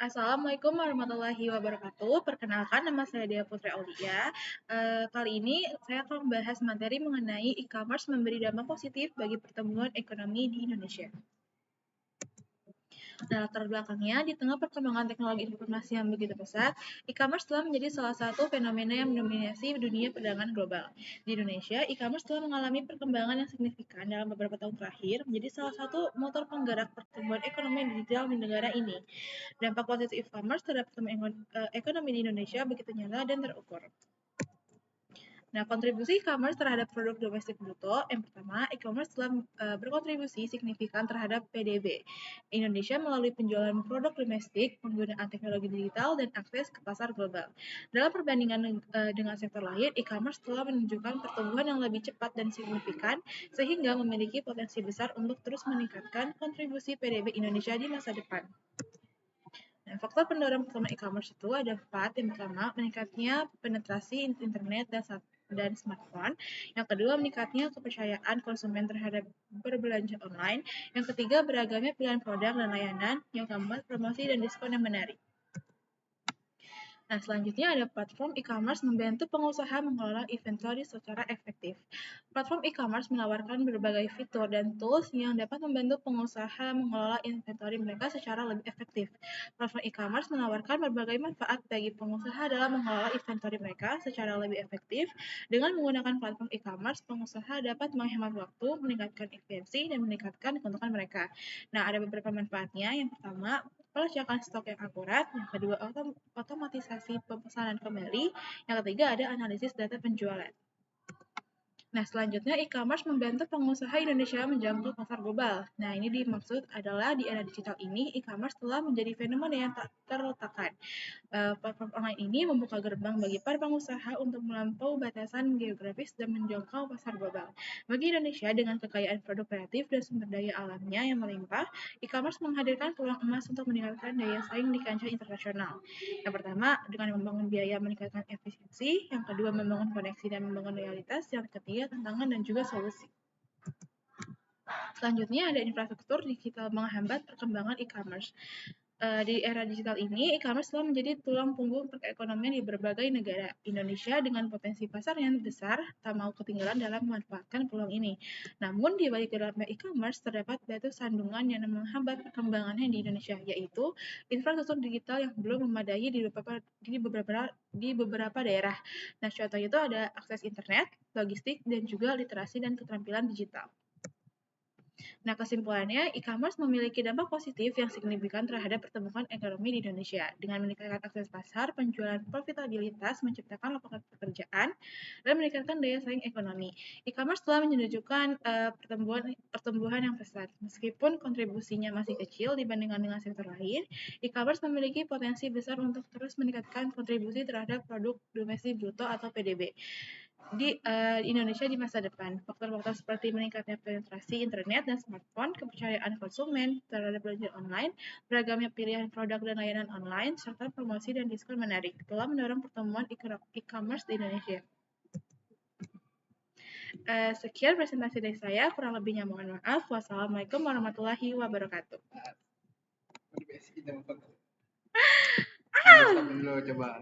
Assalamualaikum warahmatullahi wabarakatuh. Perkenalkan, nama saya Dea Putri Aulia. Kali ini saya akan membahas materi mengenai e-commerce memberi dampak positif bagi pertumbuhan ekonomi di Indonesia. Latar belakangnya, di tengah perkembangan teknologi informasi yang begitu pesat, e-commerce telah menjadi salah satu fenomena yang mendominasi dunia perdagangan global. Di Indonesia, e-commerce telah mengalami perkembangan yang signifikan dalam beberapa tahun terakhir, menjadi salah satu motor penggerak pertumbuhan ekonomi digital di negara ini. Dampak positif e-commerce terhadap pertumbuhan ekonomi di Indonesia begitu nyata dan terukur. Nah, kontribusi e-commerce terhadap produk domestik bruto, yang pertama, e-commerce telah berkontribusi signifikan terhadap PDB Indonesia melalui penjualan produk domestik, penggunaan teknologi digital, dan akses ke pasar global. Dalam perbandingan dengan sektor lain, e-commerce telah menunjukkan pertumbuhan yang lebih cepat dan signifikan, sehingga memiliki potensi besar untuk terus meningkatkan kontribusi PDB Indonesia di masa depan. Nah, faktor pendorong pertama e-commerce itu ada 4. Yang pertama, meningkatnya penetrasi internet dan smartphone. Yang kedua, meningkatnya kepercayaan konsumen terhadap berbelanja online. Yang ketiga, beragamnya pilihan produk dan layanan. Yang keempat, promosi dan diskon yang menarik. Nah, selanjutnya ada platform e-commerce membantu pengusaha mengelola inventory secara efektif. Platform e-commerce menawarkan berbagai fitur dan tools yang dapat membantu pengusaha mengelola inventory mereka secara lebih efektif. Platform e-commerce menawarkan berbagai manfaat bagi pengusaha dalam mengelola inventory mereka secara lebih efektif. Dengan menggunakan platform e-commerce, pengusaha dapat menghemat waktu, meningkatkan efisiensi, dan meningkatkan keuntungan mereka. Nah, ada beberapa manfaatnya. Yang pertama, pelacakan stok yang akurat. Yang kedua, otomatisasi pemesanan kembali. Yang ketiga, ada analisis data penjualan. Nah, selanjutnya e-commerce membantu pengusaha Indonesia menjangkau pasar global. Nah, ini dimaksud adalah di era digital ini, e-commerce telah menjadi fenomena yang tak terletakkan. Platform online ini membuka gerbang bagi para pengusaha untuk melampaui batasan geografis dan menjangkau pasar global. Bagi Indonesia, dengan kekayaan produk kreatif dan sumber daya alamnya yang melimpah, e-commerce menghadirkan peluang emas untuk meningkatkan daya saing di kancah internasional. Yang pertama, dengan membangun biaya meningkatkan efisiensi. Yang kedua, membangun koneksi dan membangun loyalitas. Yang ketiga, tantangan dan juga solusi. Selanjutnya ada infrastruktur digital menghambat perkembangan e-commerce. Di era digital ini, e-commerce telah menjadi tulang punggung perekonomian di berbagai negara. Indonesia dengan potensi pasar yang besar tak mau ketinggalan dalam memanfaatkan peluang ini. Namun, di balik gelapnya e-commerce terdapat batu sandungan yang menghambat perkembangannya di Indonesia, yaitu infrastruktur digital yang belum memadai di beberapa daerah. Nah, contohnya itu ada akses internet, logistik, dan juga literasi dan keterampilan digital. Nah, kesimpulannya, e-commerce memiliki dampak positif yang signifikan terhadap pertumbuhan ekonomi di Indonesia. Dengan meningkatkan akses pasar, penjualan profitabilitas, menciptakan lapangan pekerjaan, dan meningkatkan daya saing ekonomi. E-commerce telah menunjukkan pertumbuhan yang pesat. Meskipun kontribusinya masih kecil dibandingkan dengan sektor lain, e-commerce memiliki potensi besar untuk terus meningkatkan kontribusi terhadap produk domestik bruto atau PDB. Di Indonesia di masa depan. Faktor-faktor seperti meningkatnya penetrasi internet dan smartphone, kepercayaan konsumen terhadap belanja online, beragamnya pilihan produk dan layanan online, serta promosi dan diskon menarik telah mendorong pertumbuhan e-commerce di Indonesia. Sekian presentasi dari saya, kurang lebihnya mohon maaf. Wassalamualaikum warahmatullahi wabarakatuh. Stop dulu coba.